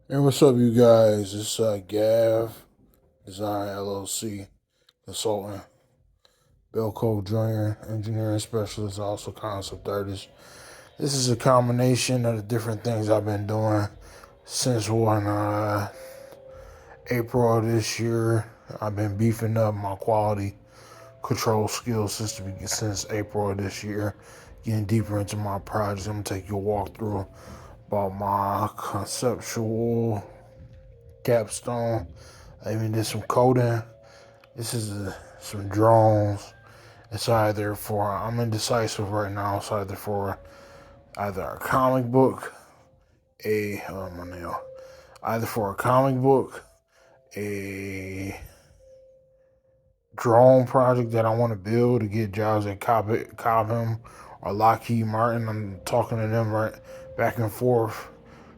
Hey, what's up, you guys? It's Gav, Design LLC, consultant, Belco Junior, engineering specialist, also concept artist. This is a combination of the different things I've been doing since April of this year. I've been beefing up my quality control skills since April of this year. Getting deeper into my projects, I'm gonna take you a walkthrough about my conceptual capstone. I even did some coding. This is some drones. It's either for, I'm indecisive right now. It's either for either a comic book, my nail, either for a comic book, a drone project that I want to build to get jobs at Cobham or Lockheed Martin. I'm talking to them right back and forth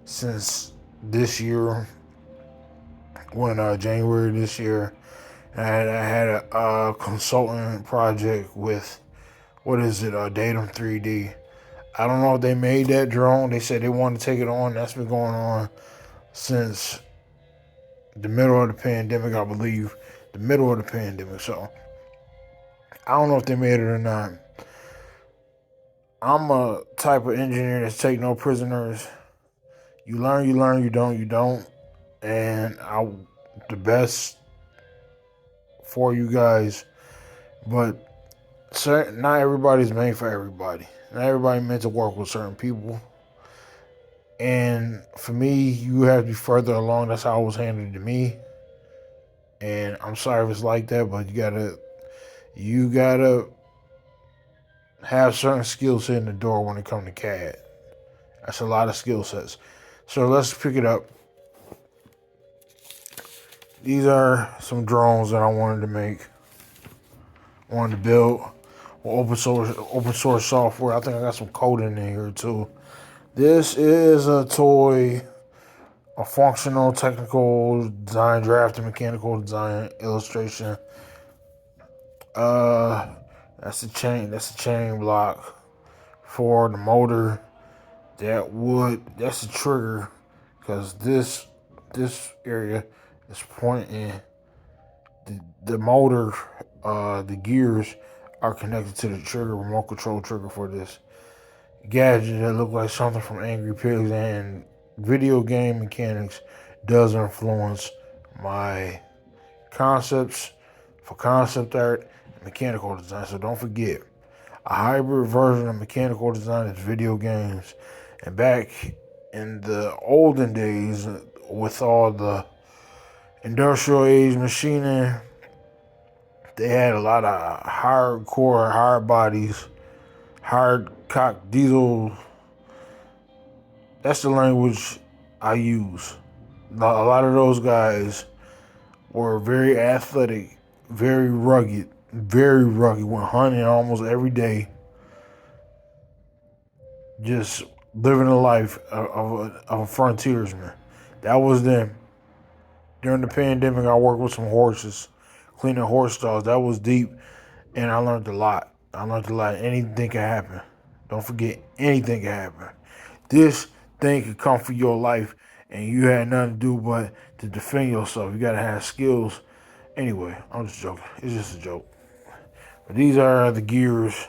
since this year, when January this year. I had a consultant project with, what is it, Datum 3D. I don't know if they made that drone. They said they wanted to take it on. That's been going on since the middle of the pandemic, I believe. The middle of the pandemic. So I don't know if they made it or not. I'm a type of engineer that's take no prisoners. You learn, you don't, you don't. And the best for you guys. But not everybody's made for everybody. Not everybody meant to work with certain people. And for me, you have to be further along. That's how it was handed to me. And I'm sorry if it's like that, but you gotta have certain skills in the door when it comes to CAD. That's a lot of skill sets. So let's pick it up. These are some drones that I wanted to make, wanted to build. Well, open source software. I think I got some code in here too. This is a toy, a functional, technical design, drafting, mechanical design, illustration. Uh, that's the chain. That's the chain block for the motor. That's the trigger, because this area is pointing. The motor, the gears are connected to the trigger, remote control trigger for this gadget that look like something from Angry Pigs, and video game mechanics does influence my concepts for concept art and mechanical design. So don't forget, a hybrid version of mechanical design is video games. And back in the olden days, with all the industrial age machining, they had a lot of hardcore, hard bodies, hard cock diesel. That's the language I use. A lot of those guys were very athletic, very rugged, went hunting almost every day, just living a life of a frontiersman. That was them. During the pandemic, I worked with some horses, cleaning horse stalls. That was deep, and I learned a lot. I learned a lot. Anything can happen. Don't forget, anything can happen. This thing could come for your life, and you had nothing to do but to defend yourself. You gotta have skills. Anyway, I'm just joking. It's just a joke. But these are the gears.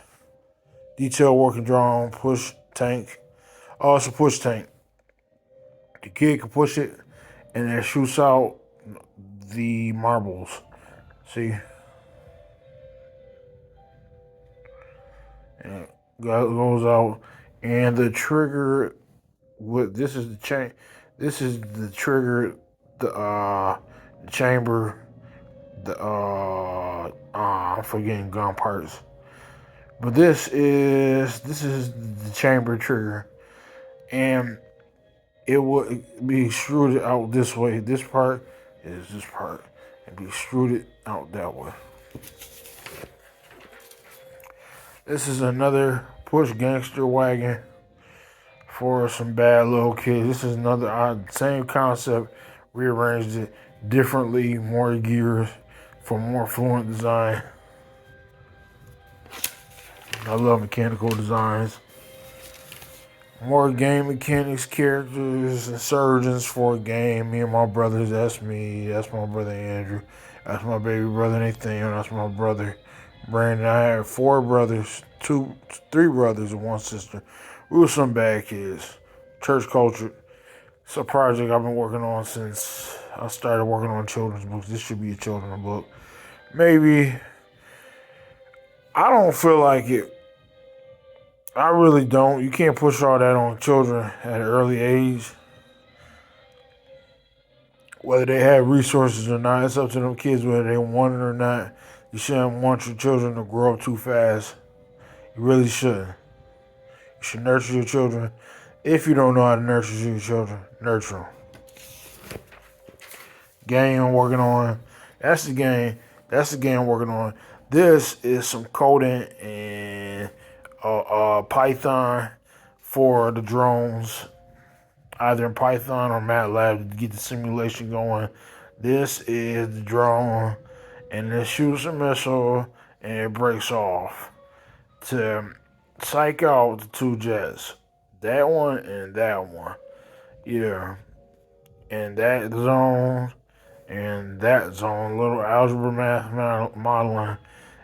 Detail working drone, push tank. Oh, it's a push tank. The kid can push it, and it shoots out the marbles. See, and it goes out, and the trigger. This is the chain. This is the trigger. The chamber. I'm forgetting gun parts. But this is the chamber trigger, and it will be extruded out this way. This part is this part, and be extruded out that way. This is another push gangster wagon for some bad little kids. This is another same concept, rearranged it differently, more gears for more fluent design. I love mechanical designs. More game mechanics, characters, and surgeons for a game. Me and my brothers, that's me. That's my brother Andrew. That's my baby brother Nathaniel. That's my brother Brandon. I had four brothers, three brothers, and one sister. We were some bad kids. Church culture. It's a project I've been working on since I started working on children's books. This should be a children's book. Maybe. I don't feel like it. I really don't. You can't push all that on children at an early age. Whether they have resources or not, it's up to them kids whether they want it or not. You shouldn't want your children to grow up too fast. You really shouldn't. You should nurture your children. If you don't know how to nurture your children, nurture them. Game I'm working on. That's the game. That's the game I'm working on. This is some coding and Python for the drones, either in Python or MATLAB to get the simulation going. This is the drone, and it shoots a missile and it breaks off to psych out the two jets. That one and that one. Yeah. And that zone and that zone, little algebra math modeling,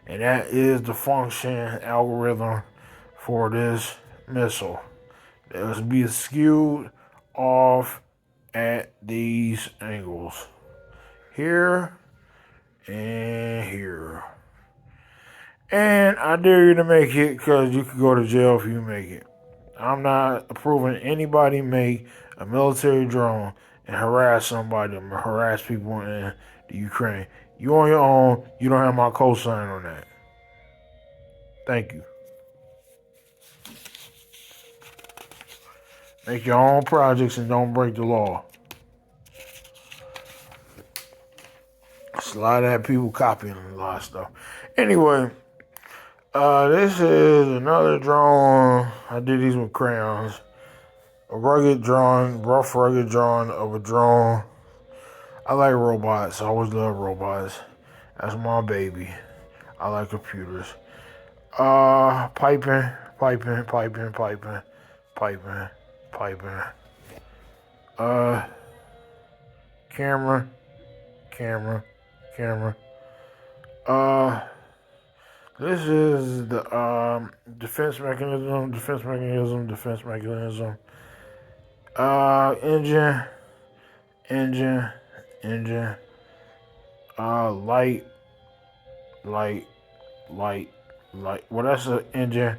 and that is the function algorithm for this missile. It must be skewed off at these angles. Here and here. And I dare you to make it because you could go to jail if you make it. I'm not approving anybody make a military drone and harass somebody or harass people in the Ukraine. You on your own. You don't have my cosign on that. Thank you. Make your own projects and don't break the law. It's a lot of people copying a lot of stuff. Anyway, this is another drone. I did these with crayons. A rough rugged drawing of a drone. I like robots. I always love robots. That's my baby. I like computers. Piping. Camera. This is the defense mechanism. Engine. Light. Well, that's an engine.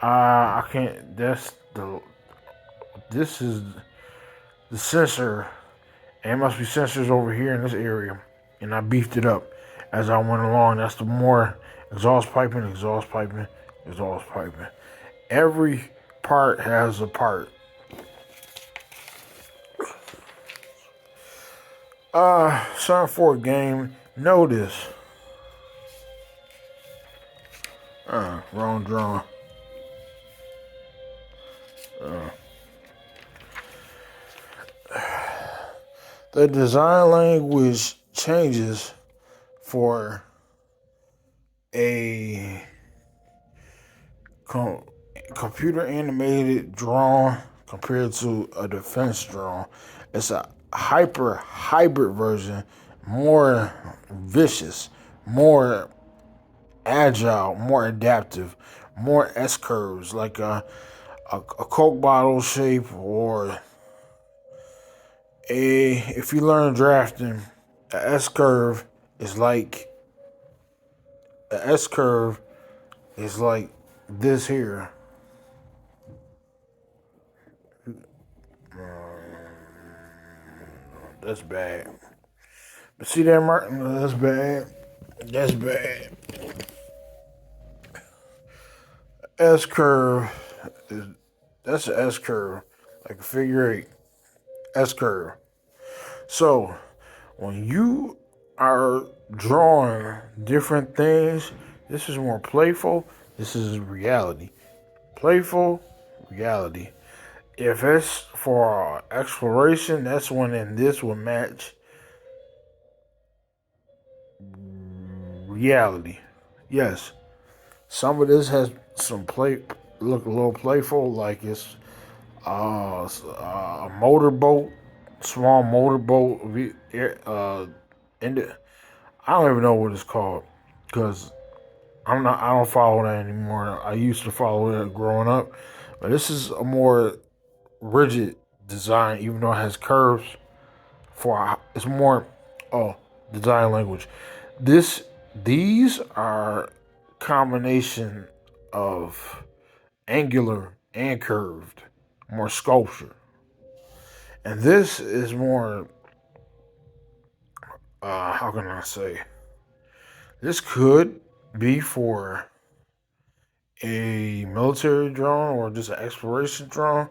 I can't. This is the sensor. And it must be sensors over here in this area. And I beefed it up as I went along. That's the more exhaust piping. Every part has a part. Something for a game. Notice. Wrong drawing. The design language changes for a computer animated drone compared to a defense drone. It's a hybrid version, more vicious, more agile, more adaptive, more S curves, like a Coke bottle shape, or if you learn drafting, a S curve is like this here. That's bad. But see that, Martin? That's bad. S curve that's an S curve, like a figure eight. S curve. So when you are drawing different things, this is more playful. This is reality. Playful reality. If it's for exploration, that's when this will match reality. Yes, some of this has some look a little playful, like it's a motorboat, small motorboat. And I don't even know what it's called because I don't follow that anymore. I used to follow it growing up, but this is a more rigid design, even though it has curves. It's more oh design language. This these are combination of angular and curved, more sculpture, and this is more. How can I say? This could be for a military drone or just an exploration drone.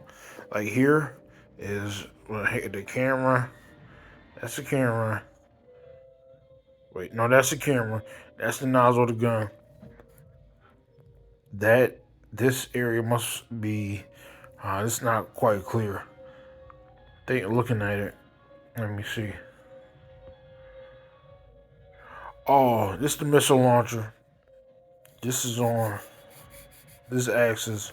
Like here is the camera. That's the camera. Wait, no, that's the camera. That's the nozzle of the gun. That this area must be. It's not quite clear. Looking at it. Let me see. Oh, this is the missile launcher. This is on this axis.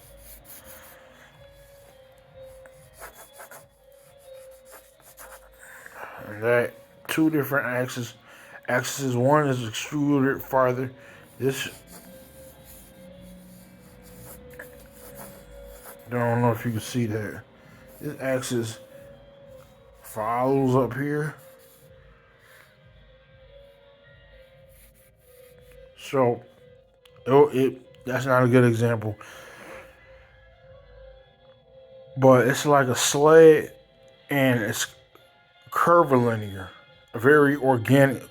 And that two different axes. Axis one is extruded farther. This I don't know if you can see that. This axis follows up here. So that's not a good example. But it's like a sled and it's curvilinear. Very organic,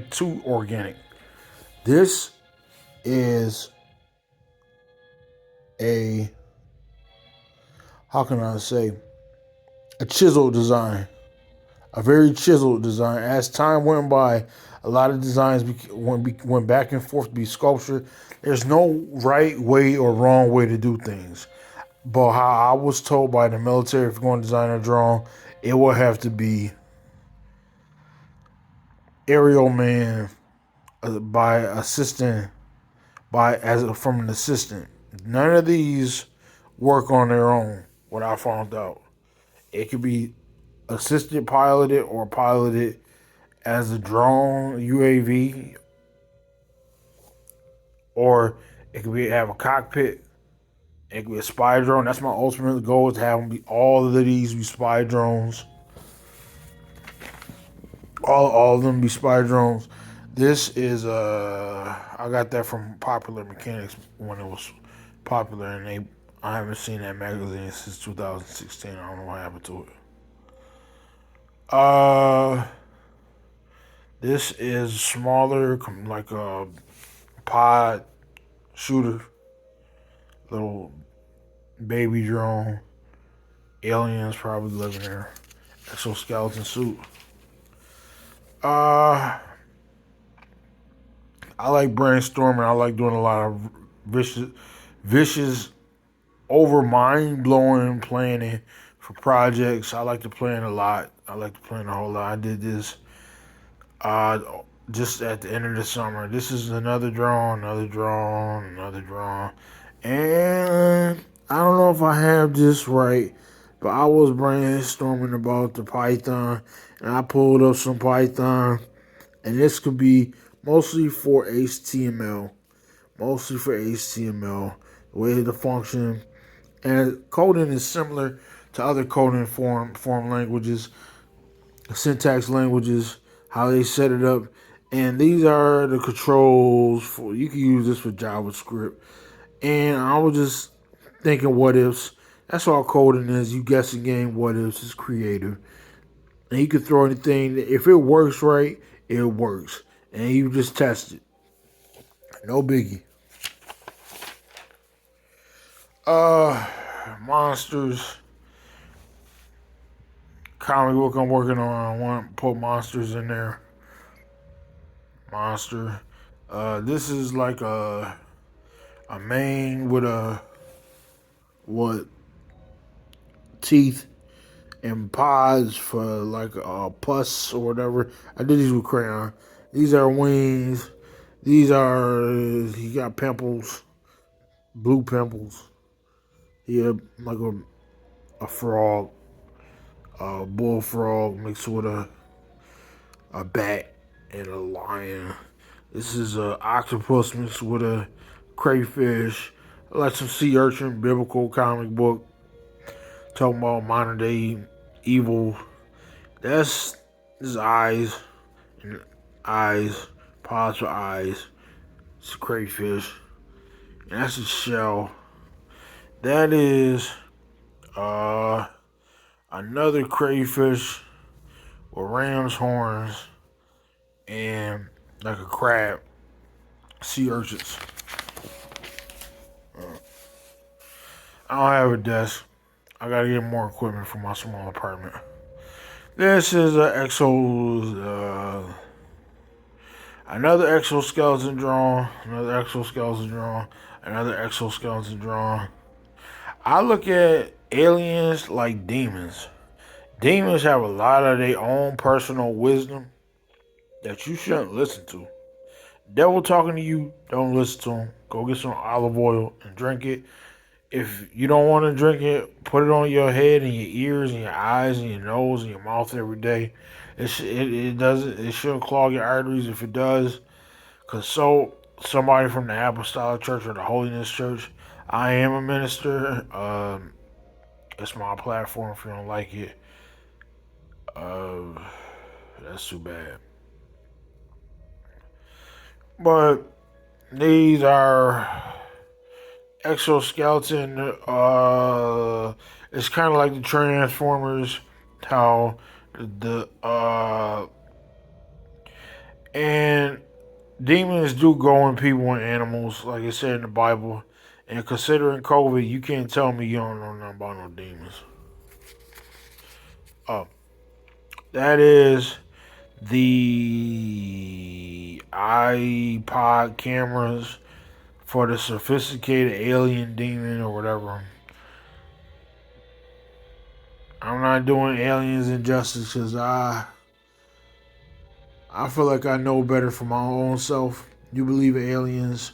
too organic. This is a, how can I say, a chiseled design. A very chiseled design. As time went by, a lot of designs went back and forth to be sculpture. There's no right way or wrong way to do things. But how I was told by the military, if you're going to design a drone, it will have to be aerial man by assistant from an assistant. None of these work on their own. What I found out, it could be assisted piloted or piloted as a drone UAV, or it could be have a cockpit. It could be a spy drone. That's my ultimate goal, is to have them be all of these be spy drones. All of them be spy drones. This is I got that from Popular Mechanics when it was popular, and I haven't seen that magazine since 2016. I don't know what happened to it. This is smaller, like a pod shooter, little baby drone. Aliens probably living there. Exoskeleton suit. I like brainstorming. I like doing a lot of vicious, over mind blowing planning for projects. I like to plan a lot. I like to plan a whole lot. I did this just at the end of the summer. This is another drone, and I don't know if I have this right, but I was brainstorming about the Python, and I pulled up some Python, and this could be mostly for HTML. The way the function and coding is similar to other coding form languages, syntax languages, how they set it up. And these are the controls for, you can use this for JavaScript. And I was just thinking what ifs. That's all coding is. You guess a game what ifs. It's creative. And you can throw anything. If it works right, it works. And you just test it. No biggie. Monsters. Comic book I'm working on. I want to put monsters in there. Monster. This is like a mane with teeth and pods for like pus or whatever. I did these with crayon. These are wings. He got pimples. blue pimples. He had like a frog, a bullfrog mixed with a bat and a lion. This is a octopus mixed with a crayfish. Like some sea urchin, biblical comic book talking about modern day evil. That's his eyes and eyes, paws for eyes. It's a crayfish, and that's his shell. That is uh another crayfish with ram's horns and like a crab, sea urchins. I don't have a desk. I gotta get more equipment for my small apartment. This is another exoskeleton drawn, another exoskeleton drawn, another exoskeleton drawn. I look at aliens like demons. Demons have a lot of their own personal wisdom that you shouldn't listen to. Devil talking to you, don't listen to him. Go get some olive oil and drink it. If you don't want to drink it, put it on your head and your ears and your eyes and your nose and your mouth every day. It doesn't. It shouldn't clog your arteries. If it does, consult somebody from the Apostolic Church or the Holiness Church. I am a minister. It's my platform. If you don't like it, uh, that's too bad. But these are exoskeleton. It's kind of like the Transformers. How the and demons do go in people and animals, like it said in the Bible. And considering COVID, you can't tell me you don't know nothing about no demons. Oh, that is the iPod cameras for the sophisticated alien demon or whatever. I'm not doing aliens injustice because I feel like I know better for my own self. You believe in aliens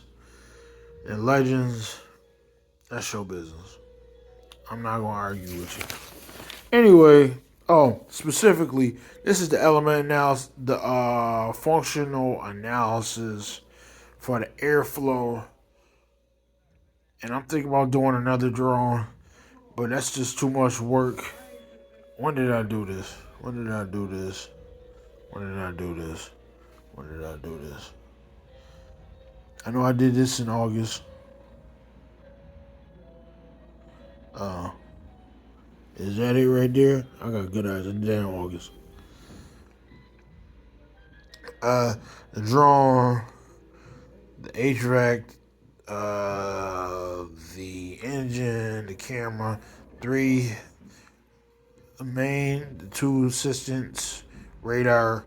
and legends, that's your business. I'm not gonna argue with you. Anyway, specifically, this is the element analysis, the functional analysis for the airflow, and I'm thinking about doing another drawing, but that's just too much work. When did I do this? When did I do this? When did I do this? When did I do this? I know I did this in August. Uh, is that it right there? I got good eyes. I did that in August. The drawing, the HVAC, the engine, the camera, three the main, the two assistants, radar,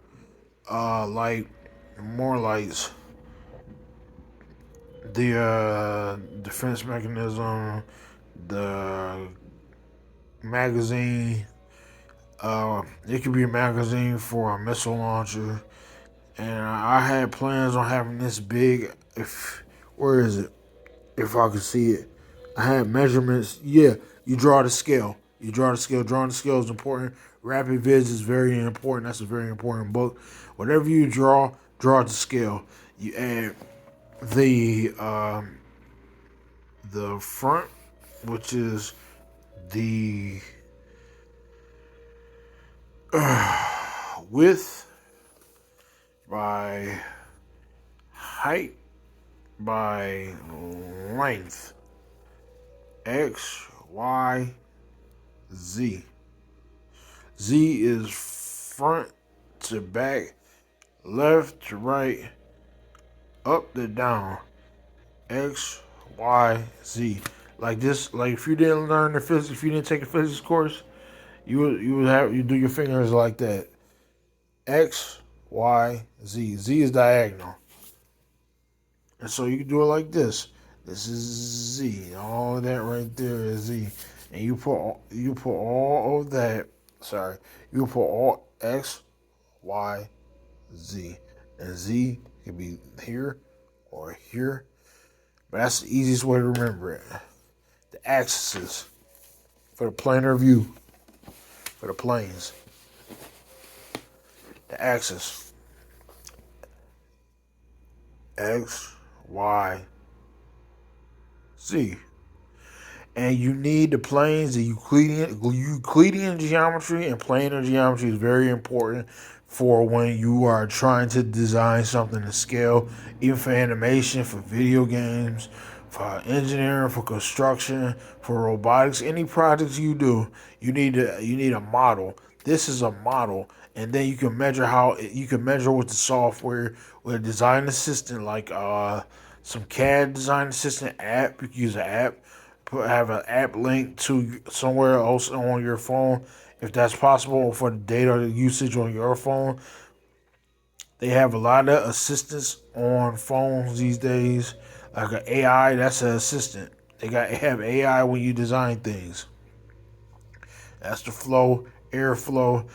light, more lights, the defense mechanism, the magazine. It could be a magazine for a missile launcher, and I had plans on having this big. If where is it? If I could see it, I had measurements. Yeah, you draw the scale. You draw the scale. Drawing the scale is important. Rapid Viz is very important. That's a very important book. Whatever you draw the scale. You add the front, which is the width by height by length. X, Y, Z. Z is front to back, left to right, up to down. X, Y, Z. Like this, like if you didn't learn the physics, if you didn't take a physics course, you do your fingers like that. X, Y, Z. Z is diagonal. And so you can do it like this. This is Z. All of that right there is Z. And you put all of that. Sorry, you put all X, Y, Z, and Z can be here or here. but that's the easiest way to remember it. The axes for the planar view for the planes. The axis X, Y, Z. And you need the planes, the Euclidean geometry and planar geometry is very important for when you are trying to design something to scale, even for animation, for video games, for engineering, for construction, for robotics, any projects you do, you need a model. This is a model, and then you can measure with the software with a design assistant like some CAD design assistant app. You can use an app, have an app link to somewhere else on your phone if that's possible for the data usage on your phone. They have a lot of assistants on phones these days, like an AI. That's an assistant. Have AI when you design things. That's the flow, airflow.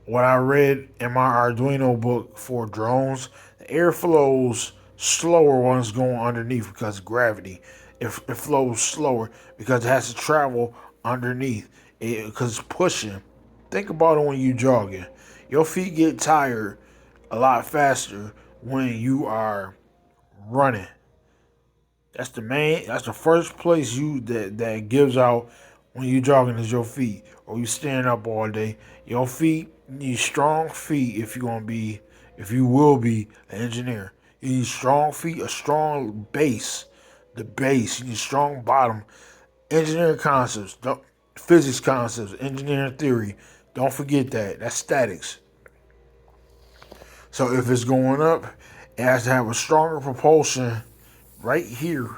What I read in my Arduino book for drones, the airflows slower ones going underneath because of gravity. It flows slower because it has to travel underneath because it's pushing. Think about it when you jogging. Your feet get tired a lot faster when you are running. That's the first place that gives out when you jogging is your feet. Or you standing up all day. Your feet, you need strong feet if you will be an engineer. You need strong feet, a strong base. The base. You need strong bottom. Engineering concepts, physics concepts, engineering theory. Don't forget that. That's statics. So if it's going up, it has to have a stronger propulsion right here, and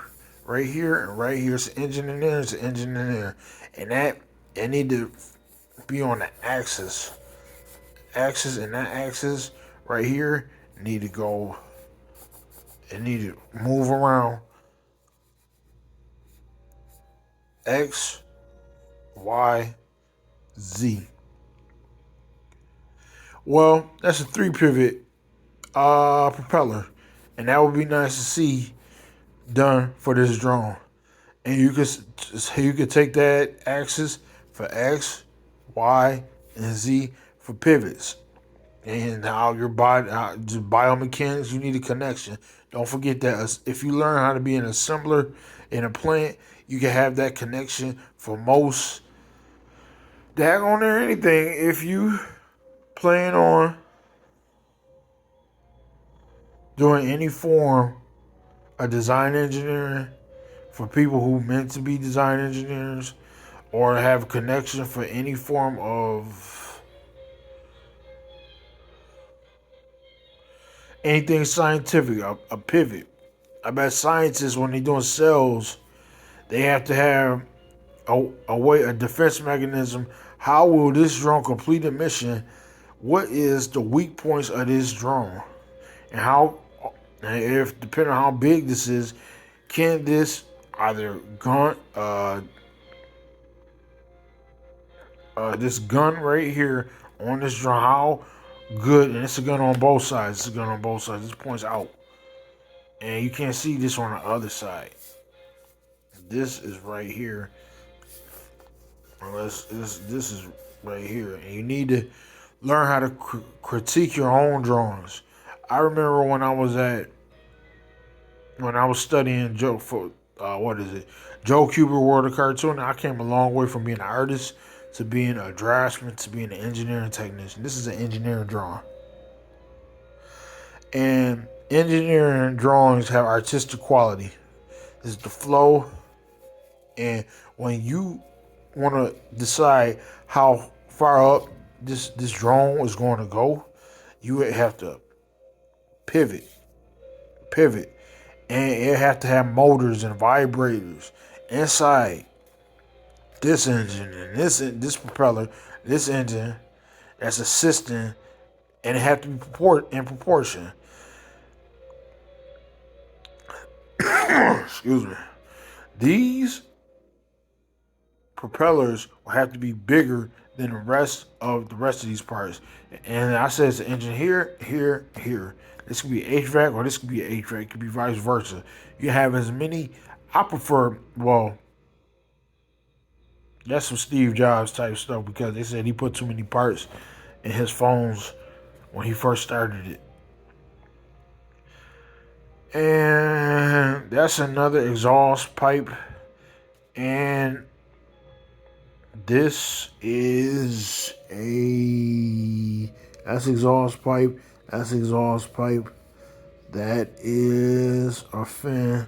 right here. It's an engine in there, it's an engine in there. And that, it need to be on the axis. And that axis right here need to go, it need to move around. X, Y, Z. Well, that's a 3 pivot propeller. And that would be nice to see done for this drone. And you could take that axis for X, Y, and Z for pivots. And how your body, just biomechanics, you need a connection. Don't forget that if you learn how to be an assembler in a plant, you can have that connection for most daggone or anything. If you plan on doing any form of design engineering for people who meant to be design engineers or have a connection for any form of anything scientific, a pivot. I bet scientists, when they're doing cells, they have to have a defense mechanism. How will this drone complete a mission? What is the weak points of this drone? And how, if depending on how big this is, can this either this gun right here on this drone, how good, and it's a gun on both sides. It's a gun on both sides. This points out. And you can't see this on the other side. This is right here. Unless this is right here. And you need to learn how to critique your own drawings. I remember when I was studying Joe for Joe Kubert World of Cartoon. I came a long way from being an artist to being a draftsman to being an engineering technician. This is an engineering drawing. And engineering drawings have artistic quality. This is the flow. And when you want to decide how far up this drone is going to go, you have to pivot, and it have to have motors and vibrators inside this engine and this propeller, this engine that's assisting, and it have to be in proportion. Excuse me. These propellers will have to be bigger than the rest of these parts. And I said it's an engine here, here. This could be HVAC or this could be HVAC. It could be vice versa. You have as many I prefer, well, that's some Steve Jobs type stuff because they said he put too many parts in his phones when he first started it. And that's another exhaust pipe. And this is that's exhaust pipe. That's exhaust pipe. That is a fan.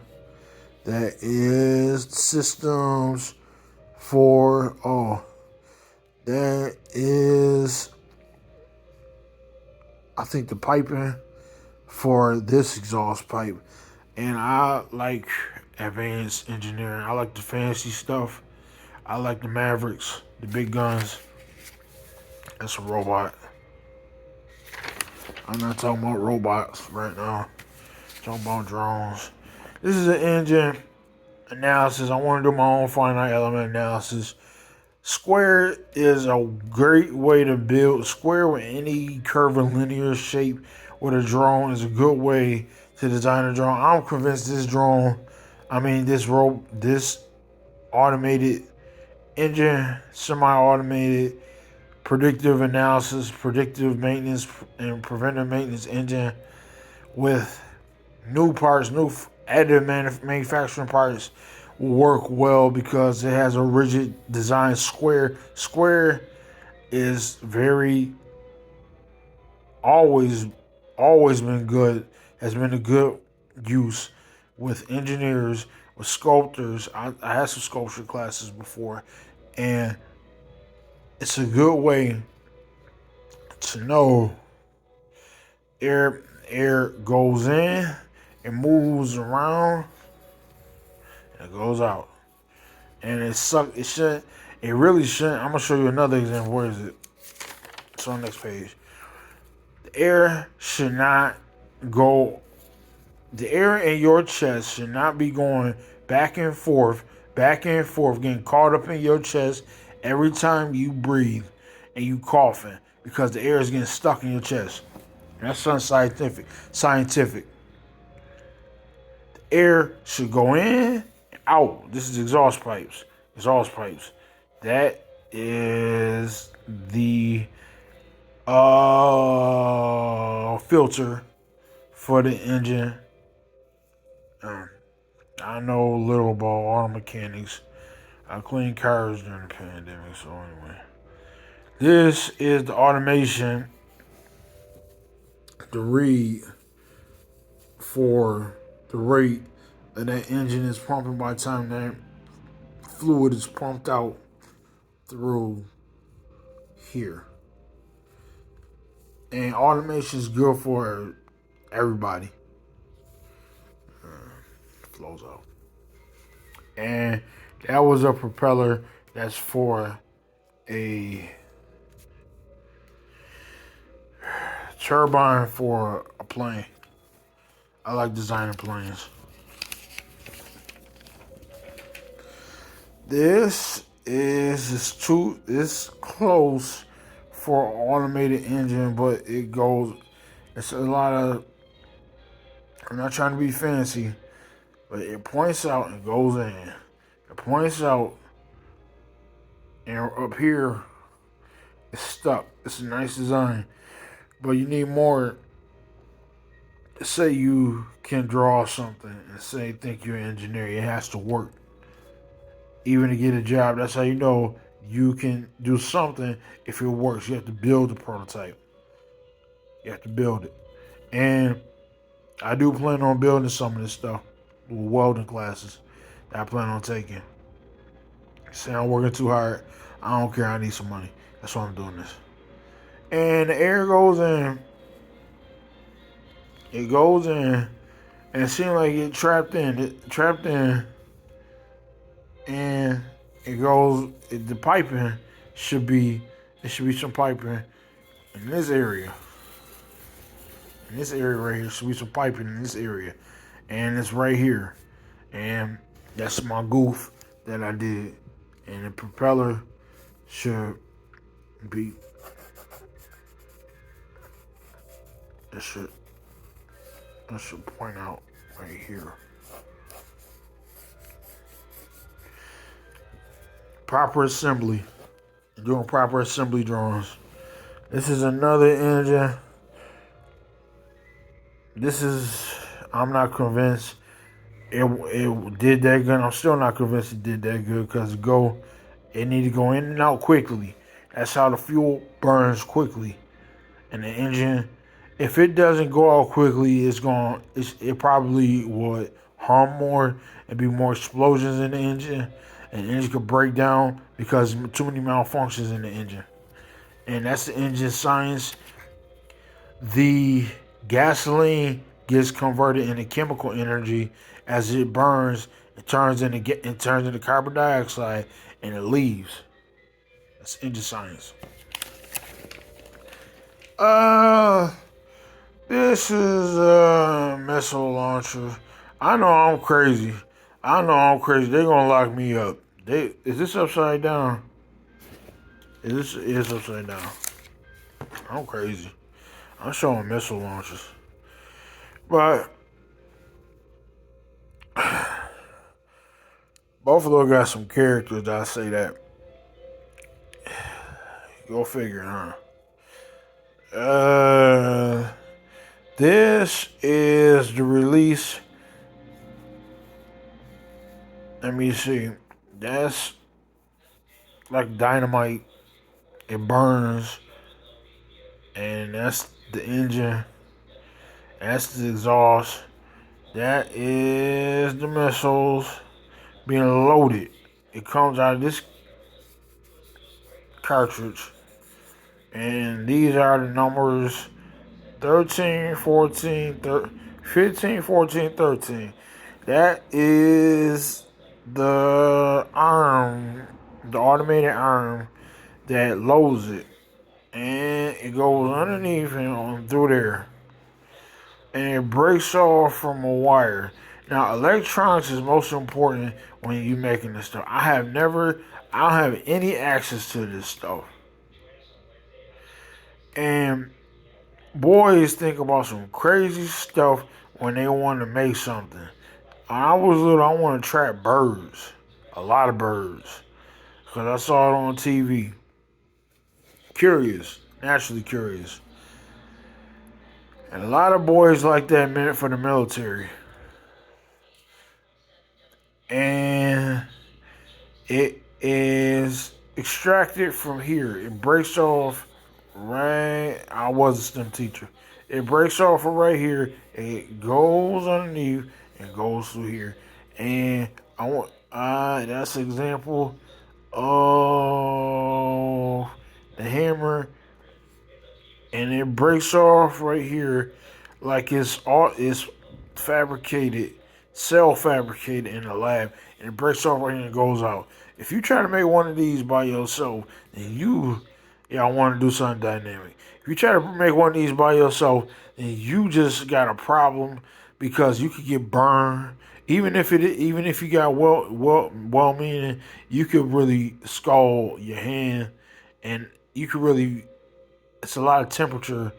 That is systems for, that is, I think, the piping for this exhaust pipe. And I like advanced engineering. I like the fancy stuff. I like the Mavericks, the big guns. That's a robot. I'm not talking about robots right now. I'm talking about drones. This is an engine analysis. I want to do my own finite element analysis. Square is a great way to build. Square with any curvilinear shape with a drone is a good way to design a drone. I'm convinced this this automated engine, semi-automated, predictive analysis, predictive maintenance, and preventive maintenance engine with new parts, new additive manufacturing parts will work well because it has a rigid design. Square is very always been good. Has been a good use with engineers, with sculptors. I had some sculpture classes before, and it's a good way to know air goes in, it moves around, and it goes out. And it really shouldn't. I'm gonna show you another example. Where is it? It's on the next page. The air should not go, the air in your chest should not be going back and forth, getting caught up in your chest every time you breathe and you coughing because the air is getting stuck in your chest. That's unscientific. Scientific. The air should go in and out. This is exhaust pipes. Exhaust pipes. That is the filter for the engine. I know a little about auto mechanics. I cleaned cars during the pandemic, so anyway. This is the automation, the read for the rate that engine is pumping by the time that fluid is pumped out through here. And automation is good for everybody. Flows out. And that was a propeller that's for a turbine for a plane. I like designing planes. This is close for an automated engine, but it's a lot of, I'm not trying to be fancy, but it points out and goes in. It points out, and up here, it's stuck. It's a nice design, but you need more. Say you can draw something and think you're an engineer. It has to work. Even to get a job, that's how you know you can do something if it works. You have to build the prototype. You have to build it. And I do plan on building some of this stuff with welding classes that I plan on taking. Say I'm working too hard. I don't care. I need some money. That's why I'm doing this. And the air goes in. It goes in. And it seems like it trapped in. And it goes, the piping should be, there should be some piping in this area. In this area right here, should be some piping in this area. And it's right here. And that's my goof that I did. And the propeller should be, that should point out right here. proper assembly. Doing proper assembly drawings. This is another engine. This is, I'm not convinced it did that good. I'm still not convinced it did that good because it need to go in and out quickly. That's how the fuel burns quickly. And the engine, if it doesn't go out quickly, it probably would hum more and be more explosions in the engine. And the engine could break down because too many malfunctions in the engine. And that's the engine science. The gasoline gets converted into chemical energy as it burns. It turns into carbon dioxide and it leaves. That's engine science. This is a missile launcher. I know I'm crazy. They're gonna lock me up. Is this upside down? Is upside down? I'm crazy. I'm showing missile launchers. But Buffalo got some characters, I say that. Go figure, huh? This is the release. Let me see. That's like dynamite. It burns. And that's the engine. That's the exhaust. That is the missiles being loaded. It comes out of this cartridge. And these are the numbers 13, 14, 15, 14, 13. That is the arm, the automated arm that loads it. And it goes underneath and on through there. And it breaks off from a wire. Now, electronics is most important when you're making this stuff. I don't have any access to this stuff. And boys think about some crazy stuff when they want to make something. When I was little, I wanted to trap birds. A lot of birds. Because I saw it on TV. Curious. Naturally curious. And a lot of boys like that meant for the military. And it is extracted from here. It breaks off right. I was a STEM teacher. It breaks off from right here. It goes underneath and goes through here. And that's an example of the hammer. And it breaks off right here like it's fabricated, cell fabricated in the lab, and it breaks off right here and goes out. If you try to make one of these by yourself, then I want to do something dynamic. If you try to make one of these by yourself, then you just got a problem because you could get burned. Even if you got well meaning, you could really scald your hand, and you could really. It's a lot of temperature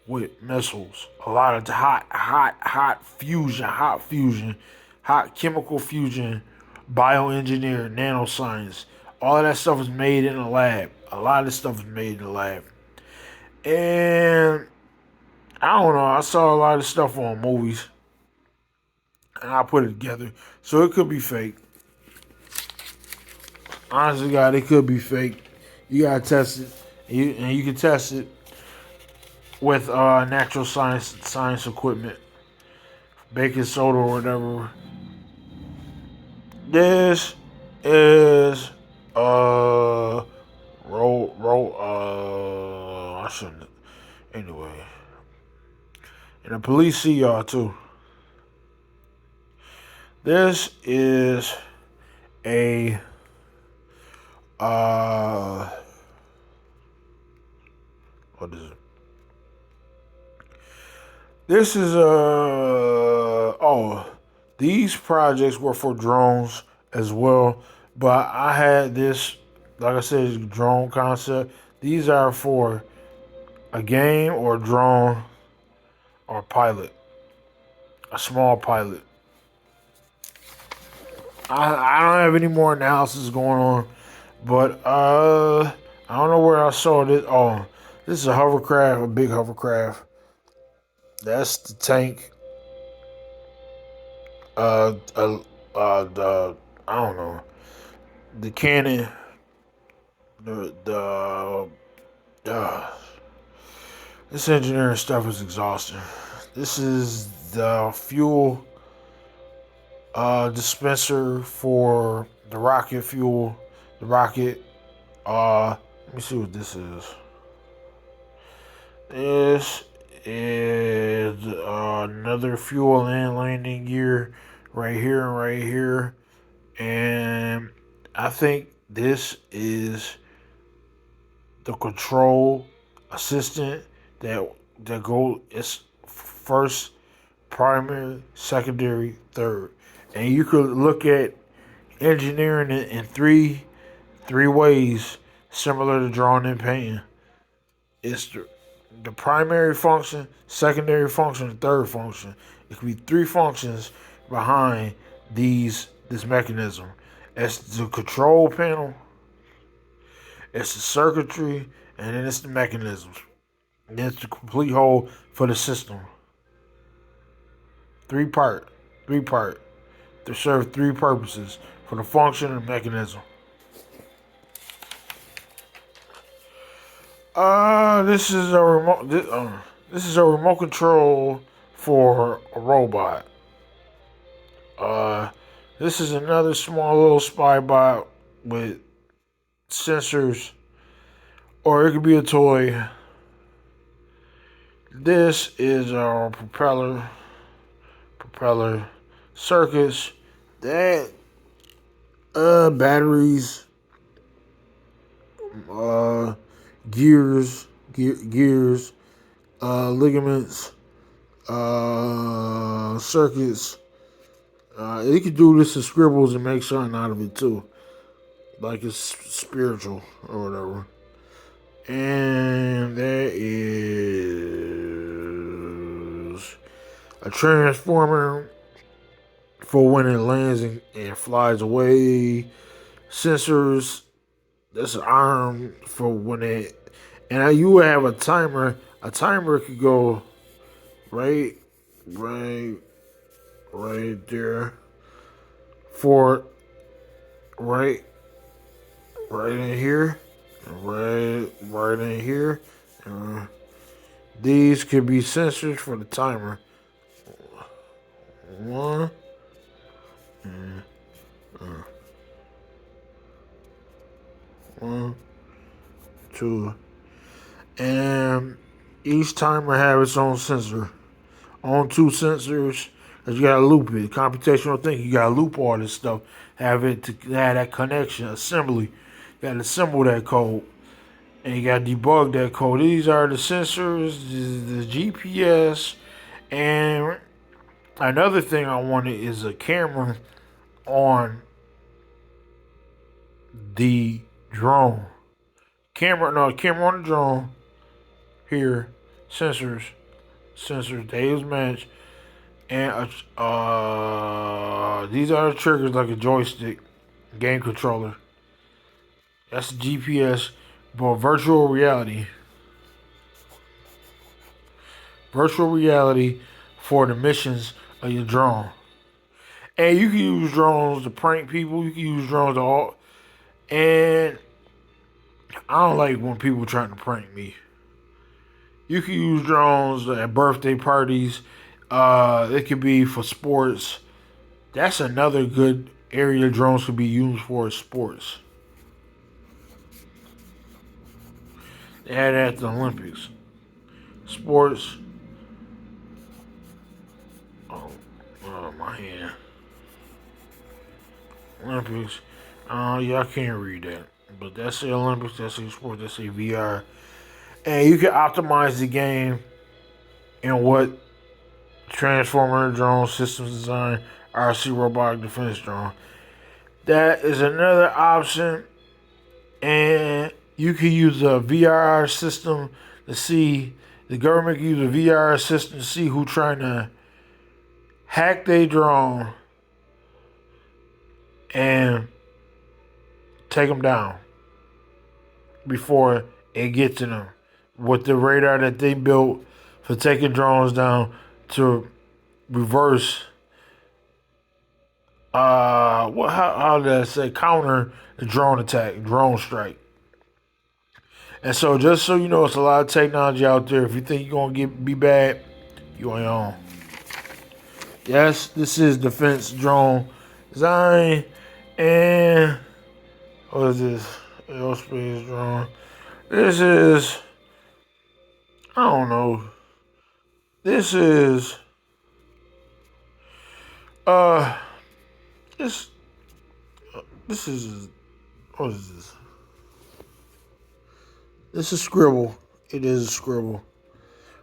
with missiles. A lot of hot fusion, hot chemical fusion, bioengineered, nanoscience. All of that stuff is made in the lab. A lot of this stuff is made in the lab. And I don't know, I saw a lot of stuff on movies. And I put it together. So it could be fake. Honestly, God, it could be fake. You gotta test it. And you can test it with natural science equipment, baking soda or whatever. This is I shouldn't. Anyway, and the police see y'all too. This is a what is it? This is these projects were for drones as well, but I had this, like I said, drone concept. These are for a game or a drone or a pilot, a small pilot. I don't have any more analysis going on, But I don't know where I saw this. Oh, this is a hovercraft, a big hovercraft. That's the tank. Uh, uh, the I don't know the cannon. Uh, this engineering stuff is exhausting. This is the fuel dispenser for the rocket fuel. The rocket. Let me see what this is. This is another fuel and landing gear right here and right here. And I think this is the control assistant that go it's first, primary, secondary, third. And you could look at engineering it in three ways similar to drawing and painting. It's the primary function, secondary function, and third function. It could be three functions behind this mechanism. It's the control panel, it's the circuitry, and then it's the mechanisms. And it's the complete whole for the system. Three part, three part. To serve three purposes for the function and mechanism. This is a remote. This is a remote control for a robot. Uh, this is another small little spy bot with sensors, or it could be a toy. This is our propeller circuits. That batteries, uh, gears, ligaments, circuits. You could do this in scribbles and make something out of it too, like it's spiritual or whatever. And there is a transformer for when it lands and flies away. Sensors. That's an arm for when it. And you would have a timer. A timer could go right, right, right there. For right, right in here, right in here. These could be sensors for the timer. One, one, two, and each timer have its own sensor. On two sensors, cause you gotta loop it. Computational thinking, you gotta loop all this stuff. Have it to have that connection, assembly. You gotta assemble that code. And you gotta debug that code. These are the sensors, the GPS, and another thing I wanted is a camera on the drone. Camera on the drone. Here, sensors, they use match, and these are the triggers like a joystick, game controller. That's the GPS, but virtual reality for the missions of your drone. And you can use drones to prank people. You can use drones to all. And I don't like when people trying to prank me. You can use drones at birthday parties. It could be for sports. That's another good area drones could be used for sports. They had it at the Olympics. Sports. Oh, my hand. Olympics. Yeah, I can't read that. But that's the Olympics, that's the sport, that's the VR. And you can optimize the game in what Transformer Drone Systems Design RC Robotic Defense Drone. That is another option. And you can use a VR system to see, the government can use a VR system to see who trying to hack their drone and take them down. before it gets to them. With the radar that they built for taking drones down to reverse, how did I say, counter the drone attack, drone strike. And so, just so you know, it's a lot of technology out there. If you think you're gonna be bad, you on your own. Yes, this is defense drone design, and what is this? Aerospace drone. This is, I don't know. This is uh this this is what is this? This is Scribble. It is a Scribble,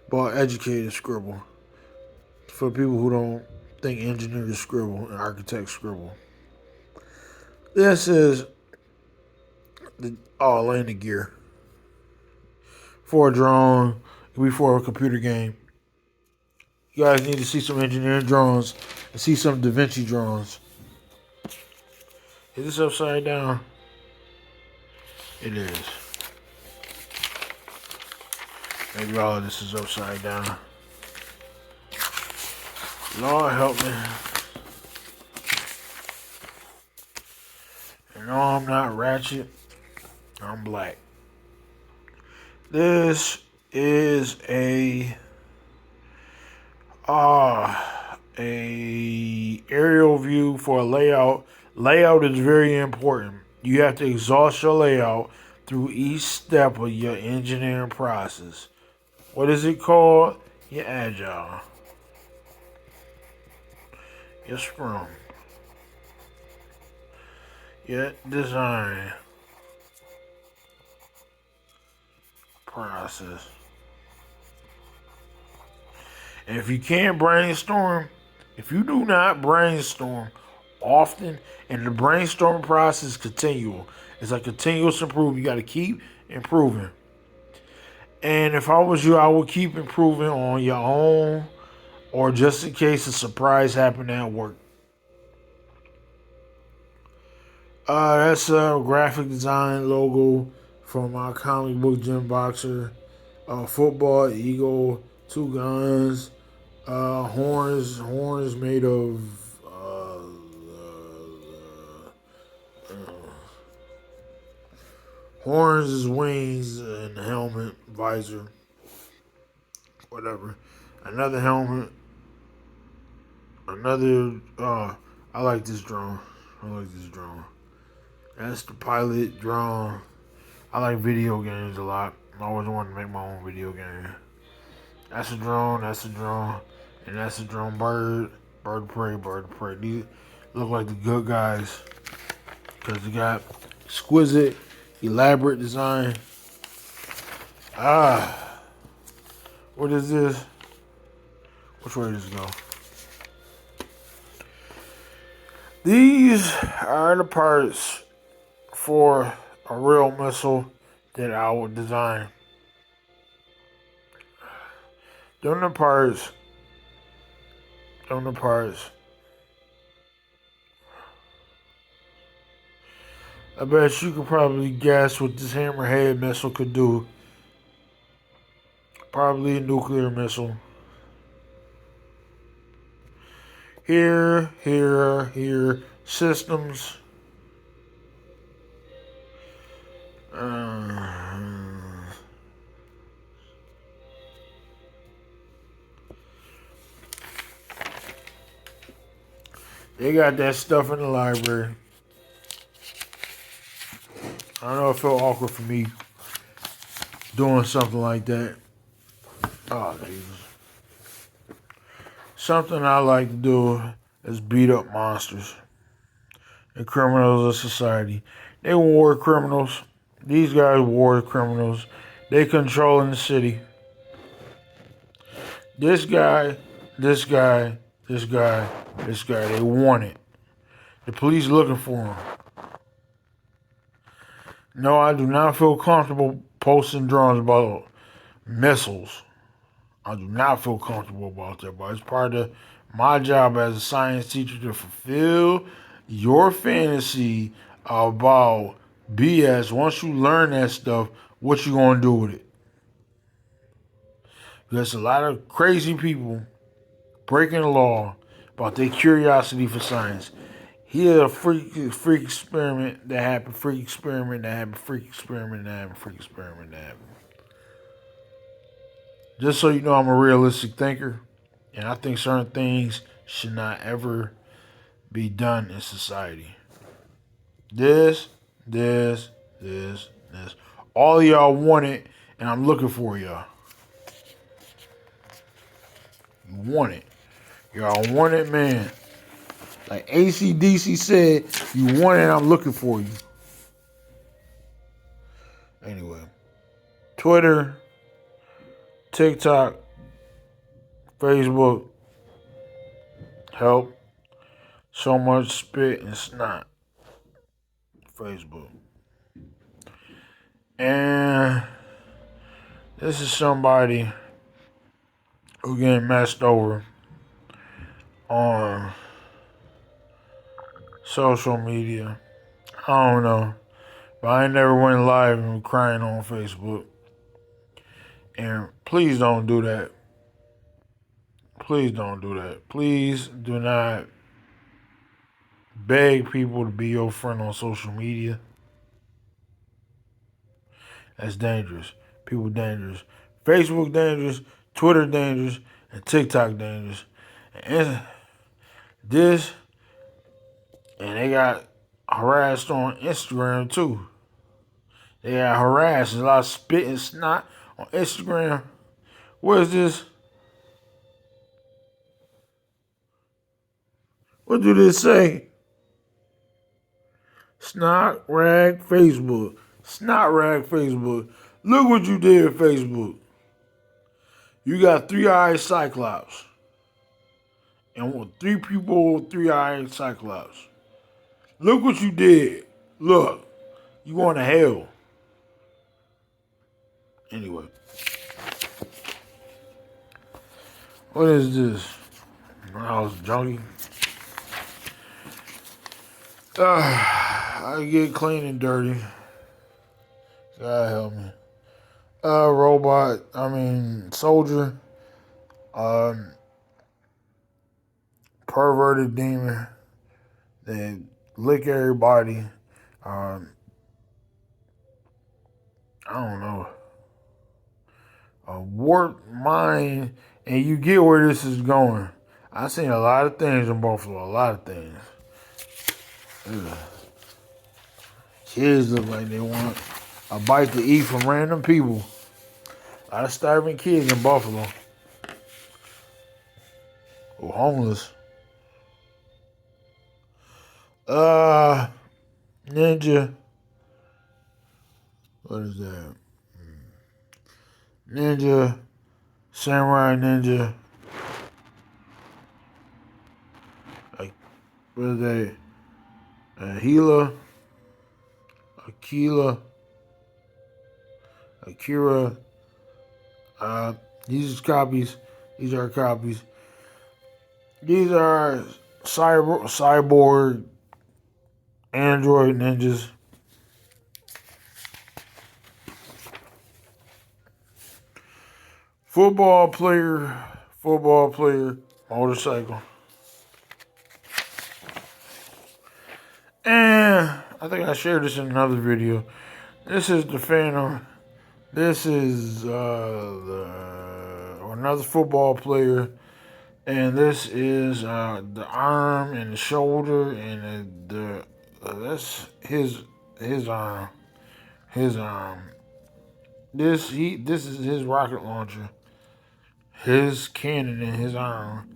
but educated Scribble for people who don't think engineers scribble and architects scribble. This is the landing gear for a drone, before a computer game. You guys need to see some engineering drones and see some Da Vinci drones. Is this upside down? It is. Maybe all of this is upside down. Lord help me. And no, I'm not ratchet. I'm black. This is a aerial view for a layout. Layout is very important. You have to exhaust your layout through each step of your engineering process. What is it called? Your agile. Your scrum. Your design process. And if you can't brainstorm, if you do not brainstorm often, and the brainstorming process is continual, it's a continuous improvement. You got to keep improving. And if I was you, I would keep improving on your own, or just in case a surprise happened at work. That's a graphic design logo from our comic book Gym Boxer. Football, eagle, two guns, horns made of horns is wings and helmet, visor, whatever. Another helmet, another. I like this drone. That's the pilot drone. I like video games a lot. I always wanted to make my own video game. That's a drone, and that's a drone bird. Bird of prey. These look like the good guys because they got exquisite, elaborate design. What is this? Which way does it go? These are the parts for a real missile that I would design. Them the parts. I bet you could probably guess what this hammerhead missile could do. Probably a nuclear missile. Here. Systems. They got that stuff in the library. I don't know, it felt awkward for me doing something like that. Oh, Jesus. Something I like to do is beat up monsters and criminals of society. They war criminals. These guys war criminals. They controlling the city. This guy, they want it. The police looking for him. No, I do not feel comfortable posting drones about missiles. I do not feel comfortable about that, but it's part of my job as a science teacher to fulfill your fantasy about BS. Once you learn that stuff, what you gonna do with it? There's a lot of crazy people breaking the law about their curiosity for science. Here's a freak experiment that happened, freak experiment that happened, freak experiment that happened, freak experiment that happened. Just so you know, I'm a realistic thinker, and I think certain things should not ever be done in society. This, this, this. All of y'all want it, and I'm looking for y'all. You want it. Y'all want it, man. Like ACDC said, you want it, I'm looking for you. Anyway, Twitter, TikTok, Facebook, help. So much spit and snot. Facebook. And this is somebody who getting messed over on social media. I don't know. But I ain't never went live and crying on Facebook. And please don't do that. Please don't do that. Please do not beg people to be your friend on social media. That's dangerous. People dangerous. Facebook dangerous. Twitter dangerous. And TikTok dangerous. And this, and they got harassed on Instagram too. They got harassed. There's a lot of spit and snot on Instagram. What is this? What do they say? Snot rag Facebook. Snot rag Facebook. Look what you did, Facebook. You got 3-eyed Cyclops. And with 3 people with 3-eyed Cyclops. Look what you did. Look. You going to hell. Anyway. What is this? I was junkie. I get clean and dirty. God help me. Soldier. Perverted demon. They lick everybody. I don't know. A warped mind, and you get where this is going. I've seen a lot of things in Buffalo. A lot of things. Ugh. Kids look like they want a bite to eat from random people. A lot of starving kids in Buffalo. Or homeless. Ninja. What is that? Ninja. Samurai Ninja. Like, what is that? Akira. These are copies. These are copies. These are cyborg android ninjas. Football player, motorcycle. And I think I shared this in another video. This is the Phantom. This is another football player. And this is the arm and the shoulder and that's his arm. His arm. This is his rocket launcher. His cannon in his arm.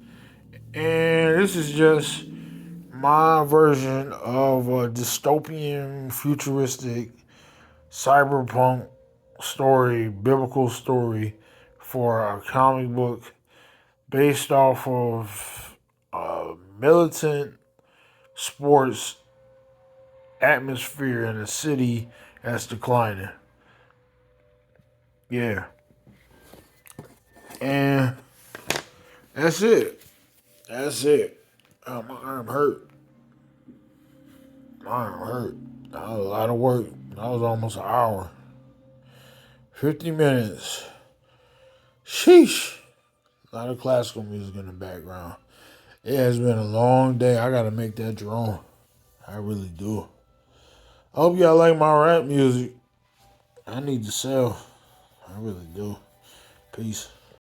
And this is just my version of a dystopian, futuristic, cyberpunk story, biblical story for a comic book based off of a militant sports atmosphere in a city that's declining. Yeah. And that's it. That's it. My arm hurt. My arm hurt. A lot of work. That was almost an hour. 50 minutes. Sheesh. A lot of classical music in the background. It has been a long day. I gotta make that drone. I really do. I hope y'all like my rap music. I need to sell. I really do. Peace.